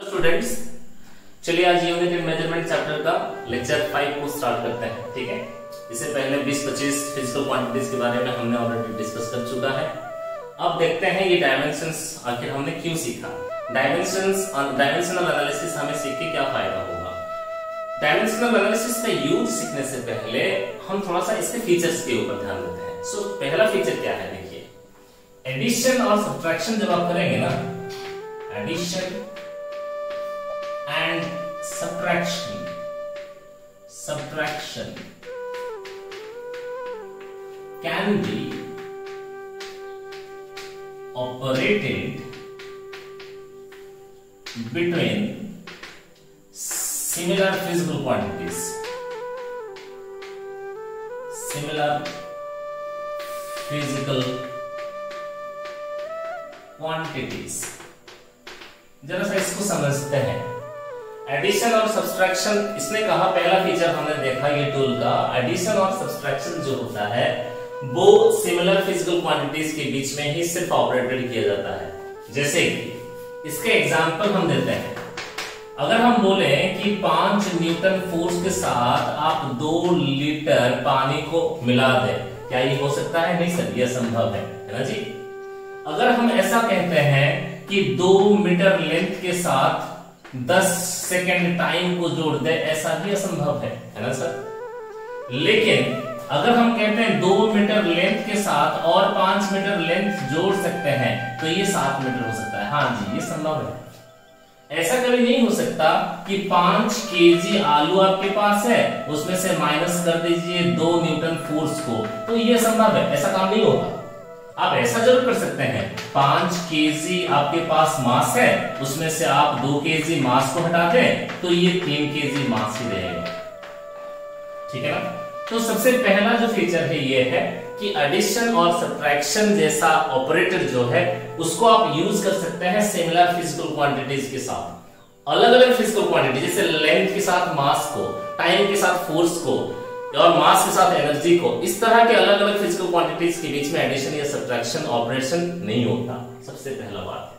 Students, चलिए आज unit measurement chapter का लेक्चर 5 को स्टार्ट करते हैं। ठीक है, इससे पहले 20-25 फिजिकल क्वांटिटीज के बारे में हमने ऑलरेडी डिस्कस कर चुका है। अब देखते हैं ये डायमेंशंस आखिर हमने क्यों सीखा। डायमेंशनल एनालिसिस हमें सीख के क्या फायदा होगा। डायमेंशनल एनालिसिस का यूज सीखने से पहले हम थोड़ा सा इसके फीचर्स के ऊपर ध्यान देते हैं। सो पहला फीचर क्या है, देखिए एडिशन और सब्ट्रैक्शन जब आप करेंगे ना, addition and subtraction can be operated between similar physical quantities. जरा सा इसको समझते हैं। एडिशन और सब्सट्रैक्शन, इसने कहा पहला फीचर हमने देखा ये टूल का, एडिशन और सब्सट्रैक्शन जो होता है वो सिमिलर फिजिकल क्वांटिटीज के बीच में ही सिर्फ ऑपरेटेड किया जाता है। जैसे कि इसके एग्जांपल हम देते हैं। अगर हम बोले कि 5 न्यूटन फोर्स के साथ आप 2 लीटर पानी को मिला दें, क्या ये हो सकता है? नहीं सर, यह संभव है ना जी। अगर हम ऐसा कहते हैं कि 2 मीटर लेंथ के साथ 10 सेकेंड टाइम को जोड़ दे, ऐसा भी असंभव है ना सर। लेकिन अगर हम कहते हैं 2 मीटर लेंथ के साथ और 5 मीटर लेंथ जोड़ सकते हैं तो ये 7 मीटर हो सकता है। हाँ जी, ये संभव है। ऐसा कभी नहीं हो सकता कि 5 केजी आलू आपके पास है, उसमें से माइनस कर दीजिए 2 न्यूटन फोर्स को, तो ये संभव है, ऐसा काम नहीं होगा। आप ऐसा जरूर कर सकते हैं, 5 केजी आपके पास मास है, उसमें से आप 2 केजी मास को हटा दें तो ये 3 केजी मास ही रहेगा। ठीक है ना। तो सबसे पहला जो फीचर है ये है कि एडिशन और सब्ट्रैक्शन जैसा ऑपरेटर जो है उसको आप यूज कर सकते हैं सिमिलर फिजिकल क्वांटिटीज के साथ। अलग अलग फिजिकल क्वांटिटी जैसे लेंथ के साथ मास को, टाइम के साथ फोर्स को और मास के साथ एनर्जी को, इस तरह के अलग अलग फिजिकल क्वांटिटीज के बीच में एडिशन या सब्ट्रैक्शन ऑपरेशन नहीं होता। सबसे पहला बात है।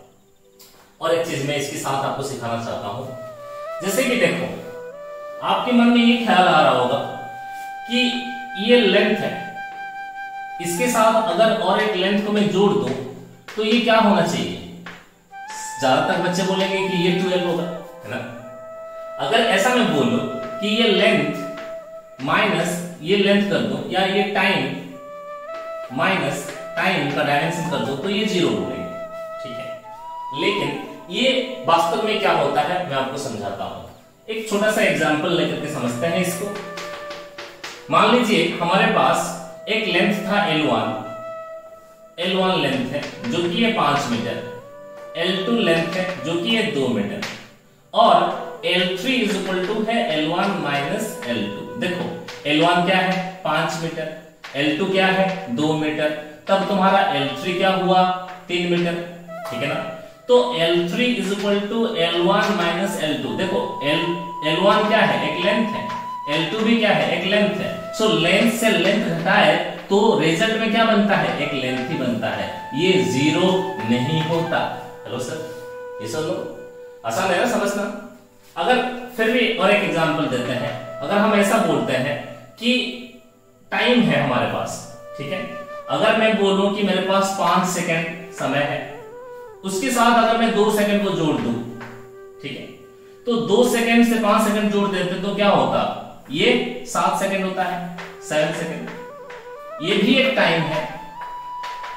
और एक चीज मैं इसके साथ आपको सिखाना चाहता हूं। जैसे कि देखो, आपके मन में ये ख्याल आ रहा होगा कि ये लेंथ है, इसके साथ अगर और एक लेंथ को मैं जोड़ दूं तो ये क्या होना चाहिए? ज्यादातर बच्चे बोलेंगे कि ये 12 होगा, है ना। अगर ऐसा मैं बोलूं कि ये लेंथ माइनस ये लेंथ कर दो, या ये टाइम माइनस टाइम का डायमेंशन कर दो, तो ये 0 बोलेंगे। ठीक है, लेकिन ये वास्तव में क्या होता है मैं आपको समझाता हूं। एक छोटा सा एग्जांपल लेकर के समझते हैं इसको। मान लीजिए हमारे पास एक लेंथ था L1 लेंथ है जो कि है 5 मीटर, L2 लेंथ है जो कि है 2 मीटर, और L3 इज इक्वल टू है L1 माइनस L2। देखो L1 क्या है? 5 मीटर, L2 क्या है? 2 मीटर, तब तुम्हारा L3 क्या हुआ? 3 मीटर। ठीक है ना। तो L3 is equal to L1 minus L2। देखो L1 क्या है? एक लेंथ है, L2 भी क्या है? एक लेंथ है। सो लेंथ से लेंथ घटाए तो रिजल्ट में क्या बनता है? एक लेंथ ही बनता है। ये 0 नहीं होता। हेलो सर, ये सब लोग आसान है ना समझना। अगर फिर भी और एक एग्जांपल देते हैं। अगर हम ऐसा बोलते हैं कि टाइम है हमारे पास, ठीक है, अगर मैं बोलूं कि मेरे पास 5 सेकंड समय है, उसके साथ अगर मैं 2 सेकंड को जोड़ दूं, ठीक है, तो 2 सेकंड से 5 सेकंड जोड़ देते तो क्या होता? ये 7 सेकंड होता है, 7 सेकंड। ये भी एक टाइम है,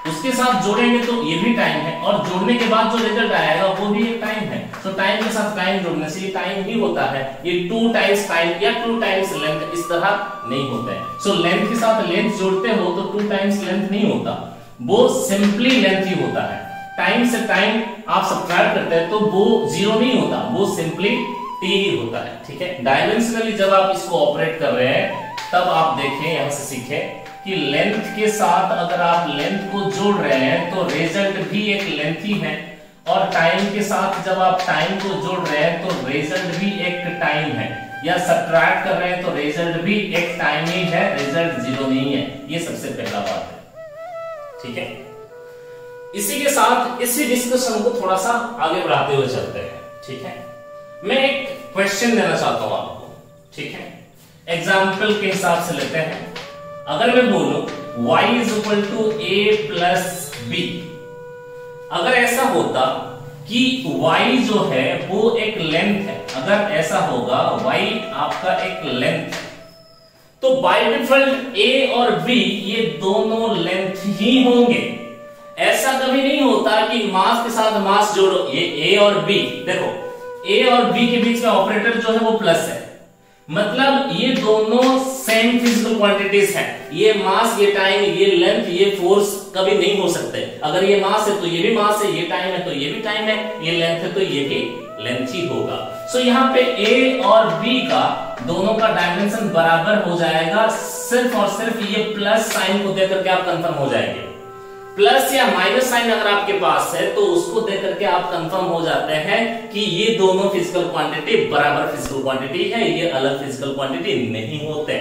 उसके साथ जोड़ेंगे तो ये भी टाइम है, और जोड़ने के बाद जो रिजल्ट आएगा वो भी एक टाइम है। तो टाइम के साथ टाइम जोड़ने से ये टाइम ही होता है। ये 2 टाइम्स टाइम या 2 टाइम्स लेंथ इस तरह नहीं होता है। सो लेंथ के साथ लेंथ जोड़ते हो तो 2 टाइम्स लेंथ नहीं होता, वो सिंपली लेंथ ही होता है। टाइम से टाइम आप सब्ट्रैक्ट करते हैं तो वो 0 नहीं होता, वो सिंपली t ही होता है। ठीक है। डायमेंशनली जब आप इसको ऑपरेट कर रहे हैं तब आप देखें, यहां से सीखें कि लेंथ के साथ अगर आप लेंथ को जोड़ रहे हैं तो रिजल्ट भी एक लेंथ ही है, और टाइम के साथ जब आप टाइम को जोड़ रहे हैं तो रिजल्ट भी एक टाइम है, या सब्ट्रैक्ट कर रहे हैं तो रिजल्ट भी एक टाइम ही है, रिजल्ट 0 नहीं है। ये सबसे पहला बात है। ठीक है। इसी के साथ इसी डिस्कशन को थोड़ा सा आगे बढ़ाते हुए चलते हैं। ठीक है, मैं एक क्वेश्चन देना चाहता हूं आपको, ठीक है, एग्जाम्पल के हिसाब से लेते हैं। अगर मैं बोलूं y is equal to a plus B, अगर ऐसा होता कि y जो है वो एक लेंथ है, अगर ऐसा होगा y आपका एक लेंथ है, तो बाय डिफॉल्ट a और b ये दोनों लेंथ ही होंगे। ऐसा कभी नहीं होता कि मास के साथ मास जोड़ो, ये a और b, देखो a और b के बीच में ऑपरेटर जो है वो प्लस है, मतलब ये दोनों सेम फिजिकल क्वांटिटीज हैं। ये मास, ये टाइम, ये लेंथ, ये फोर्स कभी नहीं हो सकते। अगर ये मास है तो ये भी मास है, ये टाइम है तो ये भी टाइम है, ये लेंथ है तो ये भी लेंथ ही होगा। सो यहाँ पे a और b का दोनों का डायमेंशन बराबर हो जाएगा, सिर्फ और सिर्फ ये प्लस साइन को देकर के आप कंफर्म हो जाएंगे। प्लस या माइनस साइन अगर आपके पास है तो उसको देकर के आप कंफर्म हो जाते हैं कि ये दोनों फिजिकल क्वांटिटी बराबर फिजिकल क्वांटिटी है, ये अलग फिजिकल क्वांटिटी नहीं होते।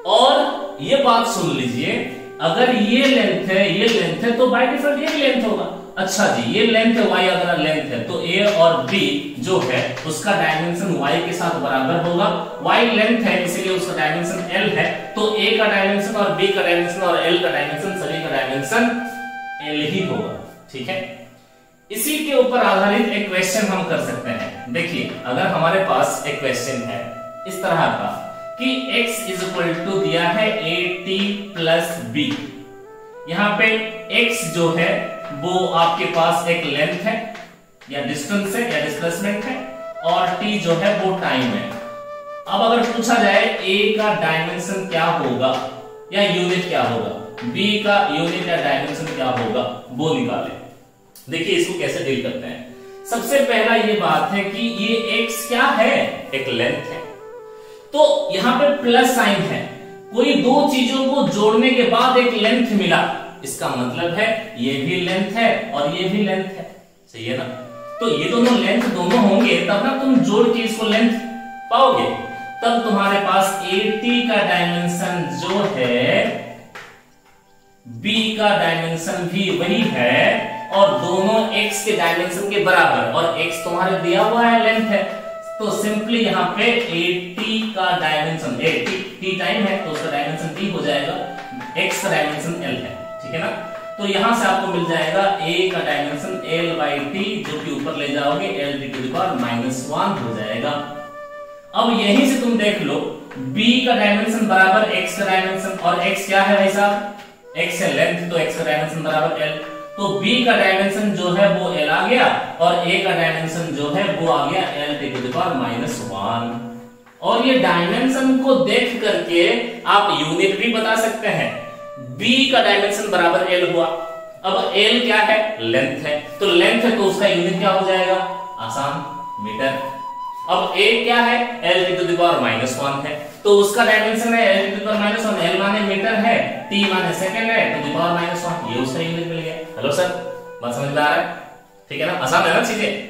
और ये बात सुन लीजिए, अगर ये लेंथ है, ये लेंथ है, तो बाय डिफॉल्ट ये भी लेंथ होगा। अच्छा जी, ये लेंथ है, y अगर लेंथ है तो a और b जो है उसका डायमेंशन y के साथ बराबर होगा। y लेंथ है इसीलिए उसका डायमेंशन l है, तो a का डायमेंशन और b का डायमेंशन और l का डायमेंशन, सभी का डायमेंशन l ही होगा, ठीक है। इसी के ऊपर आधारित एक क्वेश्चन हम कर सकते हैं। देखिए, अगर हमारे पास एक क्वेश्चन है इस तरह का कि x इज इक्वल टू दिया है at प्लस b, यहाँ पे x जो है वो आपके पास एक लेंथ है या डिस्टेंस है या डिस्प्लेसमेंट है, और t जो है वो टाइम है। अब अगर पूछा जाए a का डायमेंशन क्या होगा या यूनिट क्या होगा, b का यूनिट या डायमेंशन क्या होगा, वो निकालें। देखिए इसको कैसे डील करते हैं। सबसे पहला ये बात है कि ये x क्या है, एक लेंथ है, तो यहां पे प्लस साइन है, कोई दो चीजों को जोड़ने के बाद एक लेंथ मिला, इसका मतलब है ये भी लेंथ है और ये भी लेंथ है, सही है ना। तो ये दोनों लेंथ दोनों होंगे तब ना तुम जोड़ के इसको लेंथ पाओगे, तब तुम्हारे पास AT का डायमेंशन जो है B का डायमेंशन भी वही है और दोनों x के डायमेंशन के बराबर, और x तुम्हारे दिया हुआ है लेंथ है, तो सिंपली यहाँ पे AT का डायमेंशन, t टाइम है तो उसका डायमेंशन t हो जाएगा, x का डायमेंशन l है, ठीक है ना। तो यहां से आपको मिल जाएगा a का डायमेंशन l बाई t, जो कि ऊपर ले जाओगे l टू द पावर -1 हो जाएगा। अब यहीं से तुम देख लो b का डायमेंशन बराबर x का डायमेंशन, और x क्या है भाई साहब, x है लेंथ, तो x का डायमेंशन बराबर l, तो b का डायमेंशन जो है वो l आ गया और a का डायमेंशन जो है वो आ गया l टू द पावर -1। और ये डायमेंशन को देख करके आप यूनिट भी बता सकते हैं। b का डायमेंशन बराबर l हुआ, अब l क्या है, लेंथ है, तो लेंथ है तो उसका यूनिट क्या हो जाएगा, आसान, मीटर। अब a क्या है, l टू द पावर -1 है, तो उसका डायमेंशन है l to the power -1, l माने मीटर है, t माने सेकंड है, टू द पावर -1, ये उसका यूनिट मिल गया। हेलो सर, बात समझ में आ रहा है, ठीक है ना, आसान है ना चीजें।